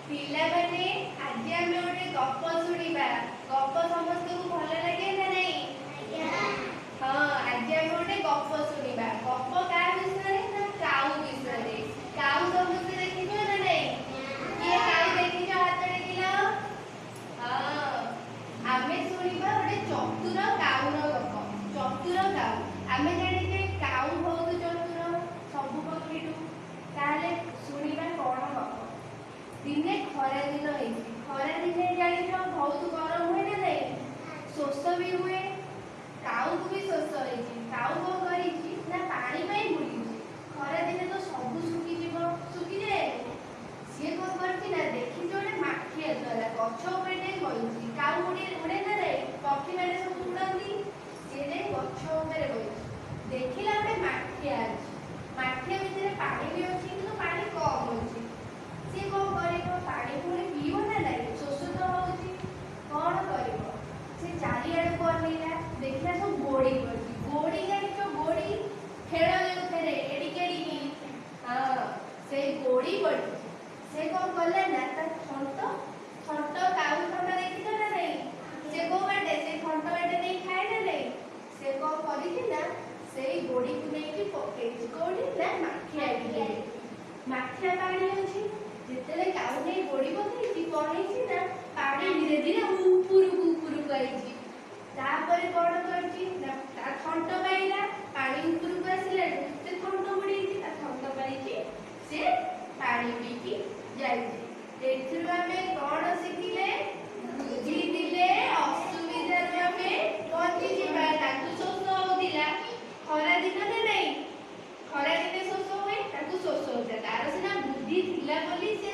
ପିଲାମାନେ ଆଜି ଆମେ ଗୋଟେ ଗପ ଶୁଣିବା। ଗପ ସମସ୍ତଙ୍କୁ ଭଲ ଲାଗେ ନା ନାହିଁ? ହଁ, ଆଜି ଆମେ ଗୋଟେ ଗପ ଶୁଣିବା। ଗପ କାହା ବିଷୟରେ? ନା କାଉ ବିଷୟରେ। କାଉ ସମସ୍ତେ ଦେଖିଛ ନା ନାହିଁ? କିଏ କାଉ ଦେଖିଛ? ହାତ ଟେକିଲ। ହଁ, ଆମେ ଶୁଣିବା ଗୋଟେ ଚତୁର କାଉର ଗପ। ଚତୁର କାଉ। ଆମେ ଜାଣିଛେ କାଉ ବହୁତ ଚତୁର ସବୁ ପକ୍ଷୀଠୁ। ତାହେଲେ ଶୁଣିବା କଣ ଗପ। ଦିନେ ଖରା ଦିନ ହେଇଛି। ଖରା ଦିନେ ଜାଣିଛ ବହୁତ ଗରମ ହୁଏ ନା ନାହିଁ? ଶୋଷ ବି ହୁଏ। କାଉକୁ ବି ଶୋଷ ହେଇଛି। କାଉ କଣ କରିଛି ନା ପାଣି ପାଇଁ ବୁଲିଛି। ଖରା ଦିନେ ତ ସବୁ ଶୁଖିଯିବ, ଶୁଖିଯାଏ। ସିଏ କଣ କରିଛି ନା ଦେଖିଛି ଗୋଟେ ମାଠିଆ ତରା ଗଛ ଉପରେ ଯାଇ ବଇଛି। କାଉ ଉଡେ ନା ନାହିଁ? ପକ୍ଷୀମାନେ ସବୁ ଉଡନ୍ତି। ସିଏ ଯାଇ ଗଛ ଉପରେ ବଇଛି। ଦେଖିଲା ଗୋଟେ ମାଠିଆ ଅଛି। ମାଠିଆ ଭିତରେ ପାଣି ବି ଅଛି, କିନ୍ତୁ ପାଣି କମ୍ ଅଛି। ସିଏ କଣ କରିବ? ପାଣି ପୁଣି ପିଇବ ନା ନାହିଁ? ଶୋଷ ତ ହଉଛି। କଣ କରିବ? ସେ ଚାରିଆଡକୁ ଅନେଇଲା, ଦେଖିଲା ସବୁ ଗୋଡି ପଡିଛି। ଗୋଡି ଜାଣିଛ? ଗୋଡି ଖେଳ ଯୋଉଥିରେ ଏଡିକି ଏଡିକି, ହଁ, ସେଇ ଗୋଡି ପଡିଛି। ସେ କଣ କଲା ନା ତା ଥଣ୍ଟ କାଉ ଥଣ୍ଟ ଦେଖିଛ ନା ନାହିଁ? ସେ କୋଉ ବାଟେ? ସେ ଥଣ୍ଟ ବାଟେ ନେଇ ଖାଏ ନା ନାହିଁ? ସେ କଣ କରିଛି ନା ସେଇ ଗୋଡିକୁ ନେଇକି ପକେଇଛି। କୋଉଠି? ନା ମାଠିଆ ଭିତରେ। ମାଠିଆ ପାଣି ଅଛି। ଯେତେବେଳେ କାଉ ନେଇ ଗୋଡି ପକେଇଛି, କଣ ହେଇଛି ନା ପାଣି ଧୀରେ ଧୀରେ ଉପରକୁ ଆଇଛି। ତାପରେ କଣ କରିଛି ନା ତା ଥଣ୍ଟ ପାଇଲା। ପାଣି ଉପରକୁ ଆସିଲାଠୁ ସେ ଥଣ୍ଟ ବୁଡେଇଛି। ତା ଥଣ୍ଟ ପାଇଛି, ସେ ପାଣି ପିଇକି ଯାଇଛି। ଏଥିରୁ ଆମେ କଣ ଶିଖିଲେ? ବୁଝିଥିଲେ ଅସୁବିଧାରୁ ଆମେ ବଞ୍ଚିଯିବା। ତାକୁ ଶୋଷ ହଉଥିଲା। ଖରା ଦିନ ନା ନାହିଁ? ଖରା ଦିନେ ଶୋଷ ହୁଏ, ତାକୁ ଶୋଷ ହଉଥିଲା। ତାର ସିନା ବୁଦ୍ଧି ଥିଲା ବୋଲି ସେ